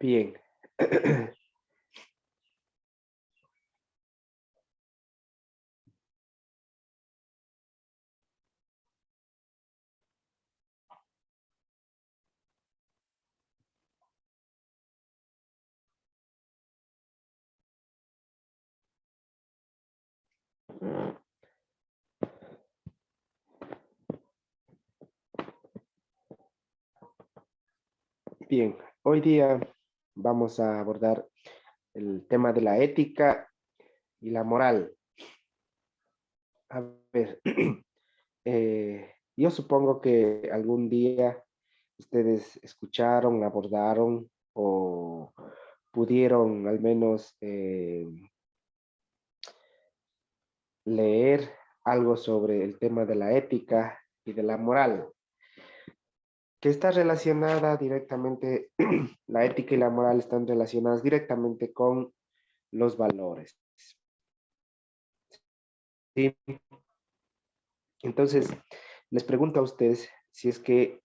Bien. Bien, hoy día vamos a abordar el tema de la ética y la moral. A ver, yo supongo que algún día ustedes escucharon, abordaron o pudieron al menos leer algo sobre el tema de la ética y de la moral, que está relacionada directamente, la ética y la moral están relacionadas directamente con los valores. ¿Sí? Entonces, les pregunto a ustedes si es que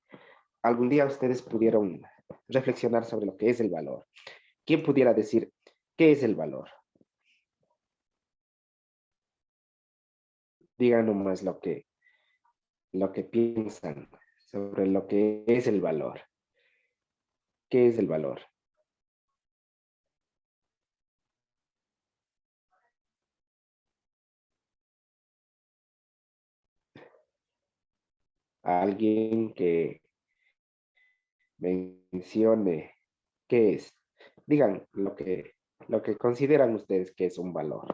algún día ustedes pudieron reflexionar sobre lo que es el valor. ¿Quién pudiera decir qué es el valor? Digan nomás lo que piensan sobre lo que es el valor. ¿Qué es el valor? Alguien que mencione qué es. Digan lo que consideran ustedes que es un valor.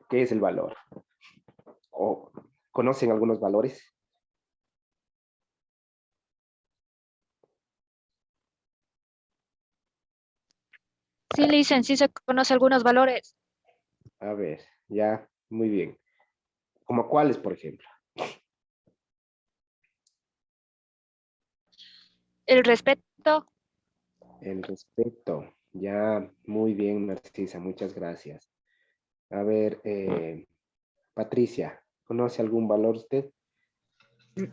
¿Qué es el valor? ¿O conocen algunos valores? Sí, Licen, sí se conoce algunos valores. A ver, ya, muy bien. ¿Como cuáles, por ejemplo? El respeto, El respeto. Ya, muy bien, Narcisa, muchas gracias. A ver, Patricia, ¿conoce algún valor usted?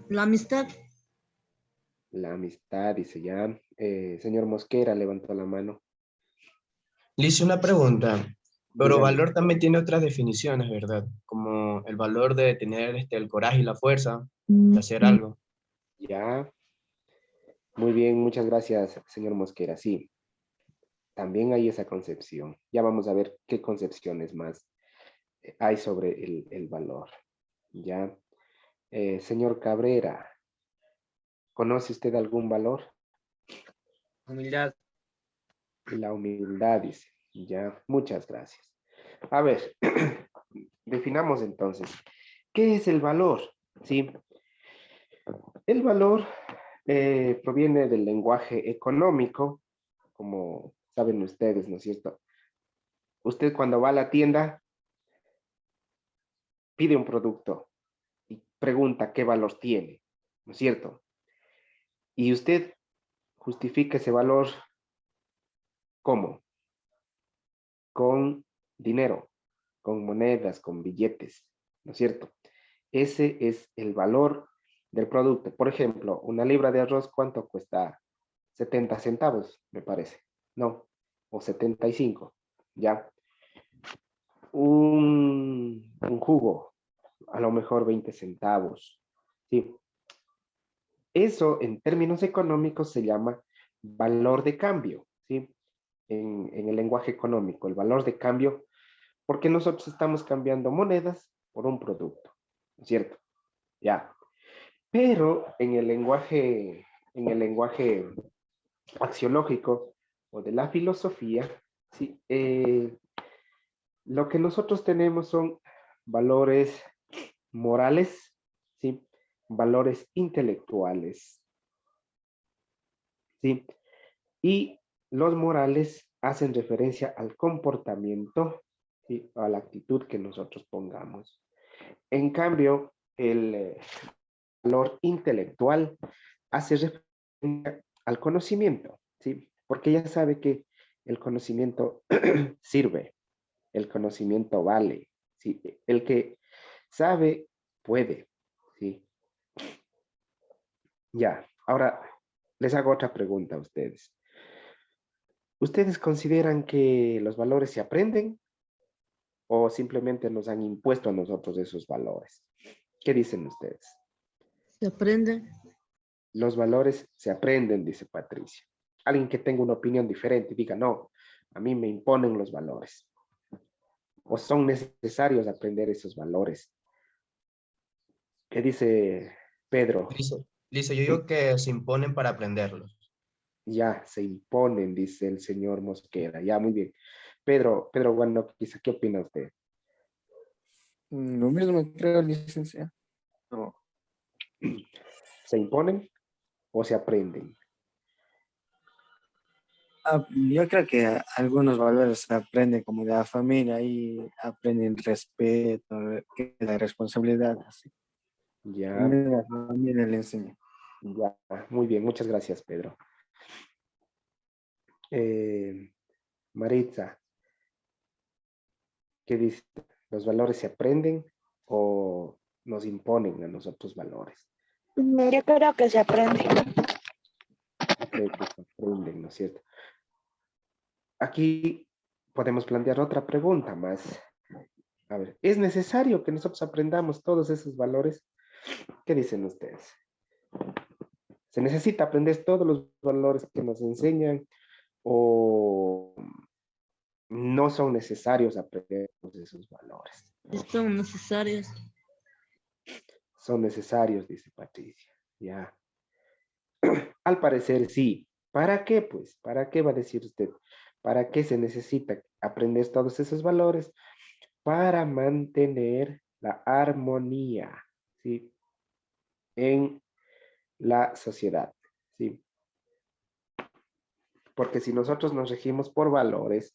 La amistad. La amistad, dice ya. Señor Mosquera levantó la mano. Le hice una pregunta, pero Dígame. valor también tiene otras definiciones, ¿verdad? Como el valor de tener el coraje y la fuerza de hacer algo. Ya, muy bien, muchas gracias, señor Mosquera. Sí, también hay esa concepción. Ya vamos a ver qué concepciones más hay sobre el valor. Ya, señor Cabrera, ¿conoce usted algún valor? Humildad. La humildad, dice. Ya, muchas gracias. A ver, definamos entonces, ¿qué es el valor? Sí, el valor proviene del lenguaje económico, como saben ustedes, ¿no es cierto? Usted cuando va a la tienda pide un producto y pregunta qué valor tiene, ¿no es cierto? Y usted justifica ese valor, ¿cómo? Con dinero, con monedas, con billetes, ¿no es cierto? Ese es el valor del producto. Por ejemplo, una libra de arroz, ¿cuánto cuesta? 70 centavos, me parece. No, o 75, ¿ya? Un jugo, a lo mejor 20 centavos, ¿sí? Eso en términos económicos se llama valor de cambio, ¿sí? En el lenguaje económico, el valor de cambio, porque nosotros estamos cambiando monedas por un producto, ¿no es cierto? Ya. Pero en el lenguaje axiológico o de la filosofía, ¿sí? Lo que nosotros tenemos son valores morales, ¿sí? Valores intelectuales, ¿sí? Y los morales hacen referencia al comportamiento, ¿sí? A la actitud que nosotros pongamos. En cambio, el valor intelectual hace referencia al conocimiento, ¿sí? Porque ella sabe que el conocimiento sirve, el conocimiento vale, ¿sí? El que sabe, puede, ¿sí? Ya, ahora, les hago otra pregunta a ustedes. ¿Ustedes consideran que los valores se aprenden o simplemente nos han impuesto a nosotros esos valores? ¿Qué dicen ustedes? Se aprende. Los valores se aprenden, dice Patricia. Alguien que tenga una opinión diferente diga, no, a mí me imponen los valores. O son necesarios aprender esos valores. ¿Qué dice Pedro? Dice, yo digo que se imponen para aprenderlos. Ya, se imponen, dice el señor Mosquera. Ya, muy bien. Pedro, bueno, quizá, ¿qué opina usted? Lo mismo creo, licenciado. No. ¿Se imponen o se aprenden? Yo creo que algunos valores se aprenden como de la familia y aprenden respeto, que la responsabilidad, así. Ya, También la familia le enseña. ya, muy bien, muchas gracias, Pedro. Maritza, ¿qué dice? ¿Los valores se aprenden o nos imponen a nosotros valores? Yo creo que se aprende. Creo que se aprenden, ¿no es cierto? Aquí podemos plantear otra pregunta más. A ver, ¿es necesario que nosotros aprendamos todos esos valores? ¿Qué dicen ustedes? ¿Se necesita aprender todos los valores que nos enseñan o no son necesarios aprender todos esos valores? Son necesarios. Son necesarios, dice Patricia. Ya. Al parecer sí. ¿Para qué, pues? ¿Para qué va a decir usted? ¿Para qué se necesita aprender todos esos valores? Para mantener la armonía, ¿sí? En la sociedad, ¿sí? Porque si nosotros nos regimos por valores,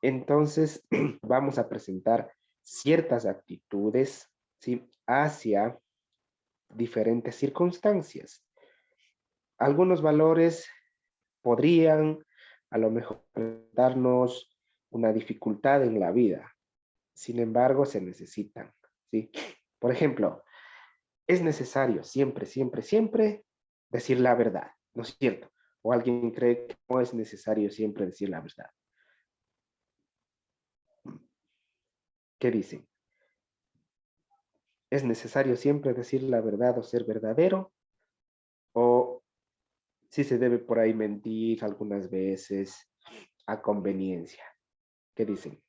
entonces vamos a presentar ciertas actitudes, ¿sí? Hacia diferentes circunstancias. Algunos valores podrían a lo mejor darnos una dificultad en la vida. Sin embargo, se necesitan, ¿sí? Por ejemplo, es necesario siempre, siempre, siempre decir la verdad, ¿no es cierto? O alguien cree que no es necesario siempre decir la verdad. ¿Qué dicen? ¿Es necesario siempre decir la verdad o ser verdadero? ¿O si se debe por ahí mentir algunas veces a conveniencia? ¿Qué dicen?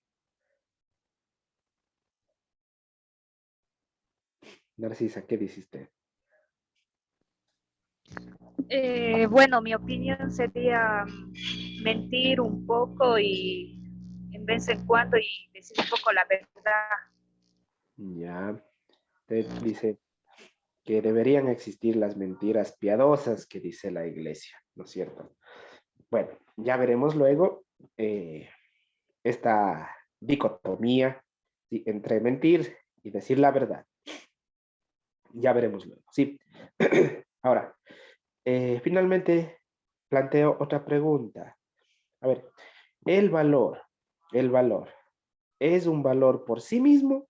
Narcisa, ¿qué dice usted? Bueno, mi opinión sería mentir un poco y en vez en cuando y decir un poco la verdad. Ya, usted dice que deberían existir las mentiras piadosas que dice la iglesia, ¿no es cierto? Bueno, ya veremos luego esta dicotomía, ¿sí? Entre mentir y decir la verdad. Ya veremos luego, sí. Ahora, finalmente planteo otra pregunta. A ver, el valor, ¿es un valor por sí mismo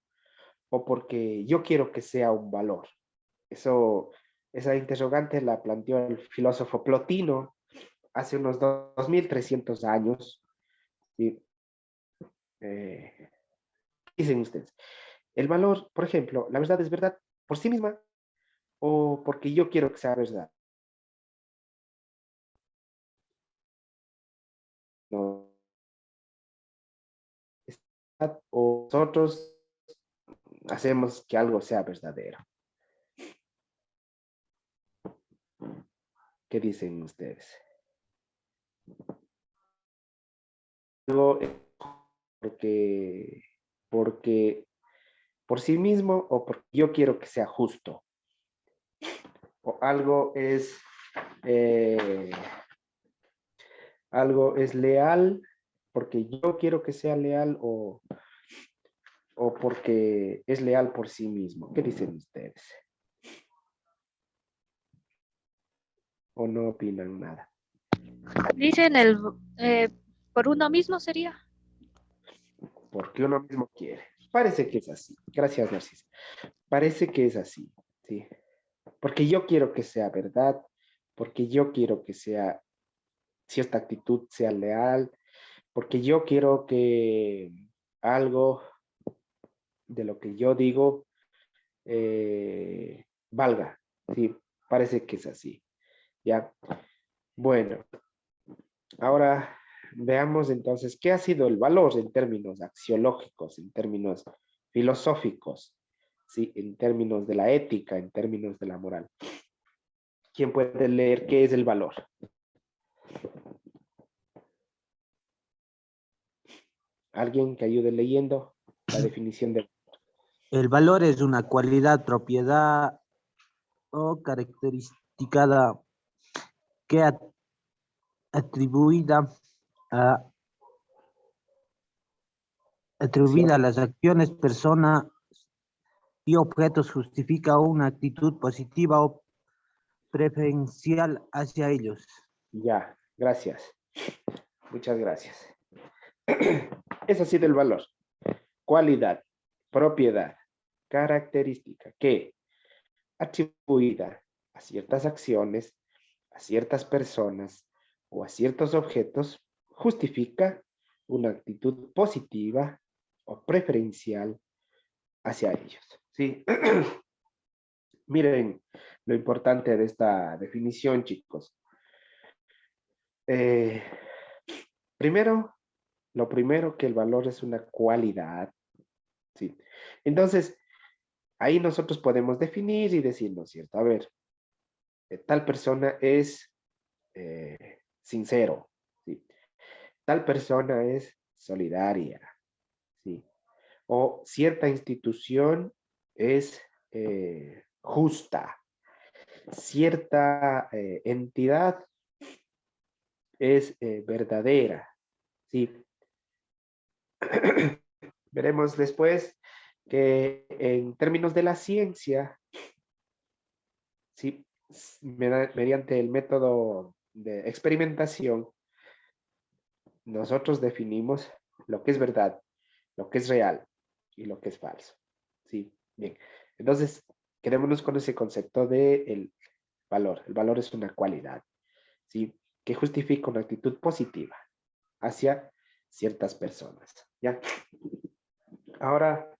o porque yo quiero que sea un valor? Esa interrogante la planteó el filósofo Plotino hace unos 2300 años. ¿Sí? Dicen ustedes, el valor, por ejemplo, ¿la verdad es verdad por sí misma o porque yo quiero que sea verdad? No, o nosotros hacemos que algo sea verdadero. ¿Qué dicen ustedes? Algo porque, porque por sí mismo o porque yo quiero que sea justo. O eh, algo es leal porque yo quiero que sea leal o porque es leal por sí mismo. ¿Qué dicen ustedes? ¿O no opinan nada? Dicen por uno mismo sería. Porque uno mismo quiere. Parece que es así. Gracias, Narcisa. Parece que es así, ¿sí? Porque yo quiero que sea verdad, porque yo quiero que sea, cierta actitud sea leal, porque yo quiero que algo de lo que yo digo valga. Sí, parece que es así. Ya. Bueno, ahora veamos entonces qué ha sido el valor en términos axiológicos, en términos filosóficos, sí, en términos de la ética, en términos de la moral. ¿Quién puede leer qué es el valor? ¿Alguien que ayude leyendo la definición de... El valor es una cualidad, propiedad o característica que atribuida a, atribuida a las acciones, personas y objetos justifica una actitud positiva o preferencial hacia ellos. Ya, gracias. Muchas gracias. Eso ha sido el valor. Cualidad, propiedad, característica que atribuida a ciertas acciones, a ciertas personas o a ciertos objetos justifica una actitud positiva o preferencial hacia ellos. ¿Sí? Miren lo importante de esta definición, chicos. Lo primero que el valor es una cualidad. ¿Sí? Entonces, ahí nosotros podemos definir y decir, ¿no es cierto? A ver, tal persona es sincero, ¿sí? Tal persona es solidaria, ¿sí? O cierta institución es justa, cierta entidad es verdadera, ¿sí? Veremos después que en términos de la ciencia, ¿sí? Mediante el método de experimentación, nosotros definimos lo que es verdad, lo que es real y lo que es falso. ¿Sí? Bien. Entonces, quedémonos con ese concepto de el valor. El valor es una cualidad, ¿sí? Que justifica una actitud positiva hacia ciertas personas. ¿Ya? Ahora,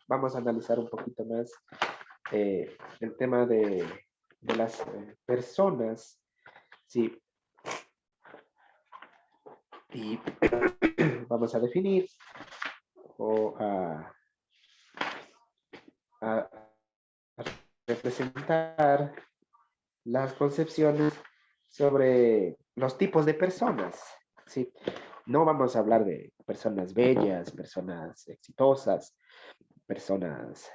vamos a analizar un poquito más el tema de las personas, ¿sí? Y vamos a definir o a representar las concepciones sobre los tipos de personas, ¿sí? No vamos a hablar de personas bellas, personas exitosas, personas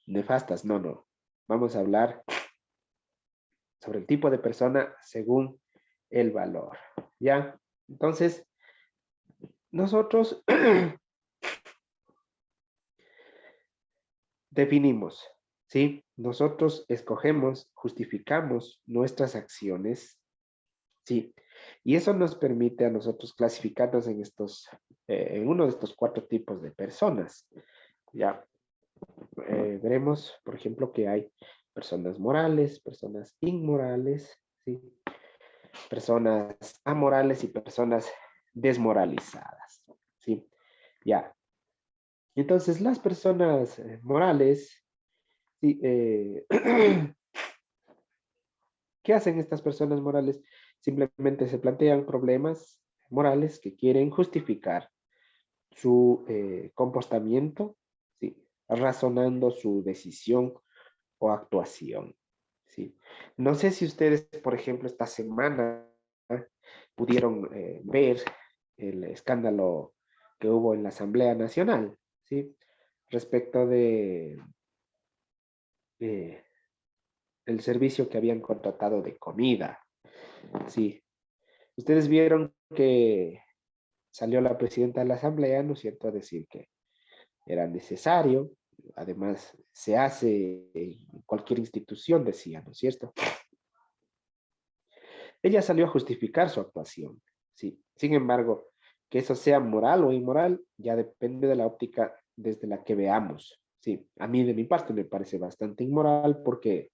nefastas, no, no. Vamos a hablar sobre el tipo de persona según el valor, ¿ya? Entonces, nosotros definimos, ¿sí? Nosotros escogemos, justificamos nuestras acciones, ¿sí? Y eso nos permite a nosotros clasificarnos en en uno de estos 4 tipos de personas, ¿ya? Veremos, por ejemplo, que hay personas morales, personas inmorales, ¿sí? Personas amorales y personas desmoralizadas, ¿sí? Ya. Entonces, las personas morales, ¿sí? ¿Qué hacen estas personas morales? Simplemente se plantean problemas morales que quieren justificar su comportamiento, ¿sí? Razonando su decisión o actuación, ¿sí? No sé si ustedes, por ejemplo, esta semana pudieron ver el escándalo que hubo en la Asamblea Nacional, ¿sí? Respecto de el servicio que habían contratado de comida, ¿sí? Ustedes vieron que salió la presidenta de la Asamblea, ¿no es cierto?, a decir que era necesario, además se hace en cualquier institución, decía, ¿no es cierto? Ella salió a justificar su actuación, ¿sí? Sin embargo, que eso sea moral o inmoral, ya depende de la óptica desde la que veamos, ¿sí? A mí, de mi parte, me parece bastante inmoral porque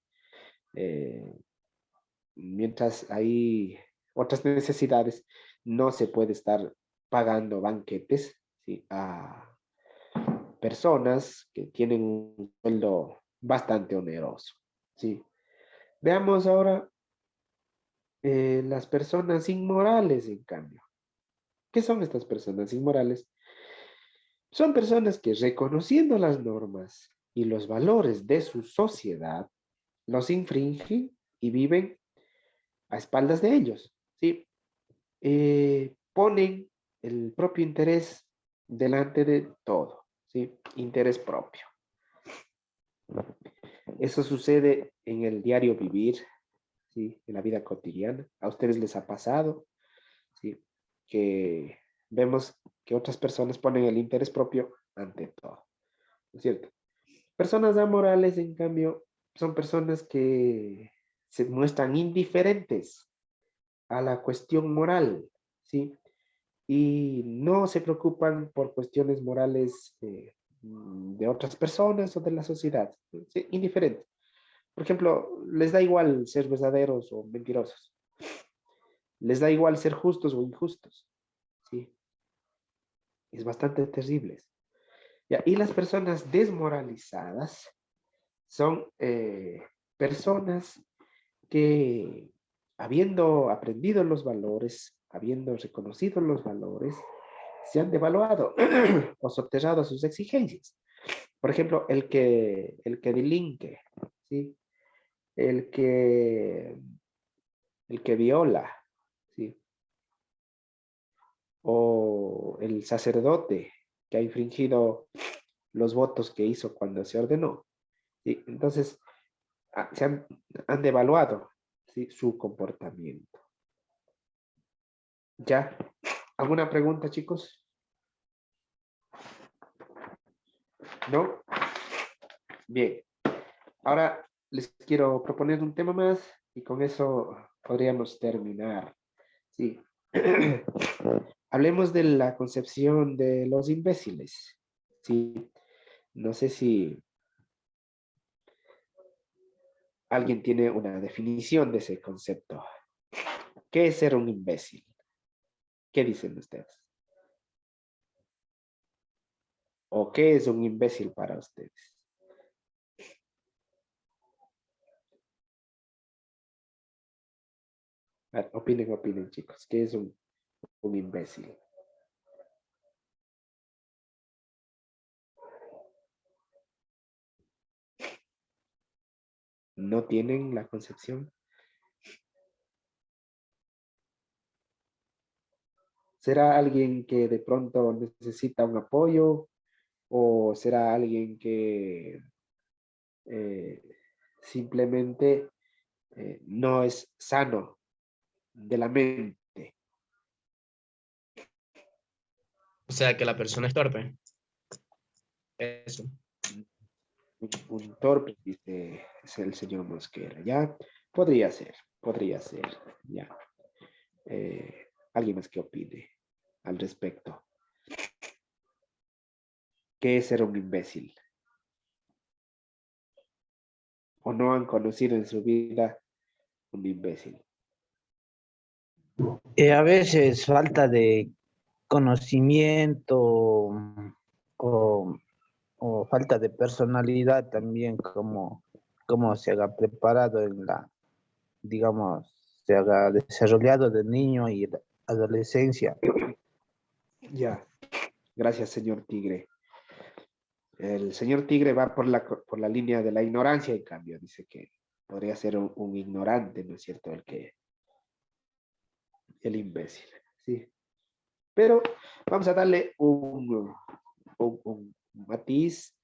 Mientras hay otras necesidades, no se puede estar pagando banquetes, ¿sí?, a personas que tienen un sueldo bastante oneroso, ¿sí? Veamos ahora las personas inmorales, en cambio. ¿Qué son estas personas inmorales? Son personas que, reconociendo las normas y los valores de su sociedad, los infringen y viven a espaldas de ellos, ¿sí? Ponen el propio interés delante de todo, ¿sí? Interés propio. Eso sucede en el diario vivir, ¿sí?, en la vida cotidiana. A ustedes les ha pasado, ¿sí?, que vemos que otras personas ponen el interés propio ante todo, ¿no es cierto? Personas amorales, en cambio, son personas que se muestran indiferentes a la cuestión moral, ¿sí? Y no se preocupan por cuestiones morales de otras personas o de la sociedad, ¿sí? Indiferentes. Por ejemplo, les da igual ser verdaderos o mentirosos. Les da igual ser justos o injustos, ¿sí? Es bastante terrible. ¿Ya? Y las personas desmoralizadas son personas que, habiendo aprendido los valores, habiendo reconocido los valores, se han devaluado o soterrado a sus exigencias. Por ejemplo, el que delinque, ¿sí?, el que, el que viola, ¿sí?, o el sacerdote que ha infringido los votos que hizo cuando se ordenó, ¿sí? Entonces, han devaluado, ¿sí?, su comportamiento. ¿Ya? ¿Alguna pregunta, chicos? ¿No? Bien. Ahora les quiero proponer un tema más y con eso podríamos terminar. Sí. Hablemos de la concepción de los imbéciles. Sí. No sé si alguien tiene una definición de ese concepto. ¿Qué es ser un imbécil? ¿Qué dicen ustedes? ¿O qué es un imbécil para ustedes? A ver, opinen, chicos. ¿Qué es un imbécil? ¿No tienen la concepción? ¿Será alguien que de pronto necesita un apoyo? ¿O será alguien que eh, simplemente no es sano de la mente? O sea, que la persona es torpe. Eso. Un torpe, dice es el señor Mosquera. ¿Ya? Podría ser, ya. ¿Alguien más que opine al respecto? ¿Qué es ser un imbécil? ¿O no han conocido en su vida un imbécil? A veces falta de conocimiento o, o falta de personalidad también, como se haga preparado en la, digamos, se haga desarrollado de niño y la adolescencia. Ya, gracias, señor Tigre. El señor Tigre va por la línea de la ignorancia, en cambio, dice que podría ser un ignorante, ¿no es cierto? El imbécil, ¿sí? Pero vamos a darle un matiz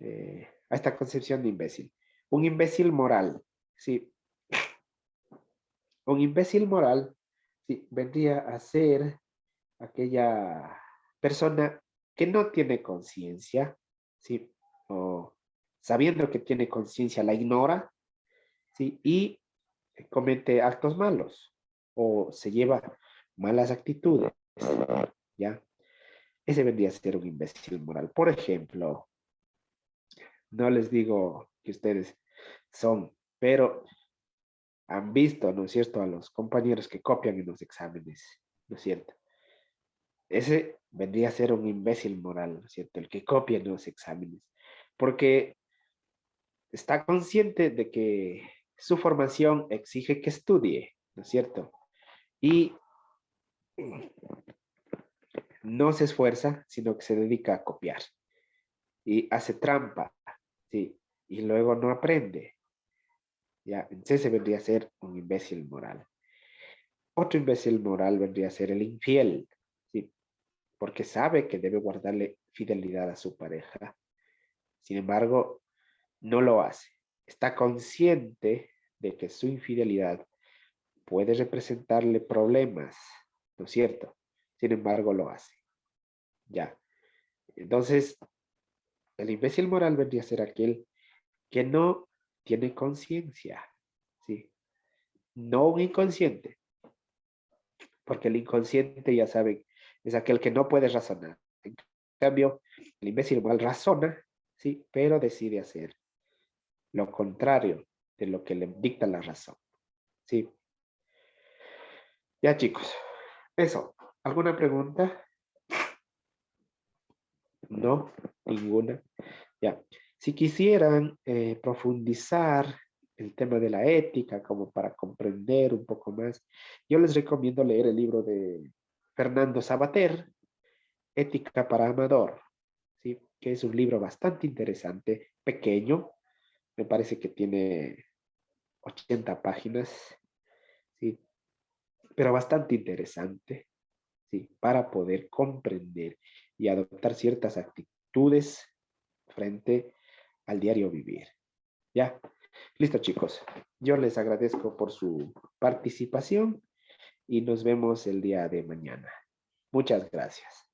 a esta concepción de imbécil. Un imbécil moral, ¿sí? Un imbécil moral, ¿sí?, vendría a ser aquella persona que no tiene conciencia, ¿sí?, o sabiendo que tiene conciencia la ignora, ¿sí?, y comete actos malos o se lleva malas actitudes, ¿ya? Ese vendría a ser un imbécil moral. Por ejemplo, no les digo que ustedes son pero han visto, ¿no es cierto?, a los compañeros que copian en los exámenes, ¿no es cierto? Ese vendría a ser un imbécil moral, ¿no es cierto? El que copia en los exámenes, porque está consciente de que su formación exige que estudie, ¿no es cierto? Y no se esfuerza, sino que se dedica a copiar y hace trampa, ¿sí? Y luego no aprende. Ya, entonces se vendría a ser un imbécil moral. Otro imbécil moral vendría a ser el infiel, ¿sí? Porque sabe que debe guardarle fidelidad a su pareja. Sin embargo, no lo hace. Está consciente de que su infidelidad puede representarle problemas, ¿no es cierto? Sin embargo, lo hace. Ya. Entonces, el imbécil moral vendría a ser aquel que no tiene conciencia, ¿sí? No un inconsciente, porque el inconsciente, ya saben, es aquel que no puede razonar. En cambio, el imbécil moral razona, ¿sí? Pero decide hacer lo contrario de lo que le dicta la razón, ¿sí? Ya, chicos, eso. ¿Alguna pregunta? No, ninguna. Ya. Si quisieran profundizar el tema de la ética, como para comprender un poco más, yo les recomiendo leer el libro de Fernando Sabater, Ética para Amador, ¿sí? Que es un libro bastante interesante, pequeño, me parece que tiene 80 páginas, ¿sí? Pero bastante interesante, ¿sí? Para poder comprender y adoptar ciertas actitudes frente al diario vivir. ¿Ya? Listo, chicos. Yo les agradezco por su participación y nos vemos el día de mañana. Muchas gracias.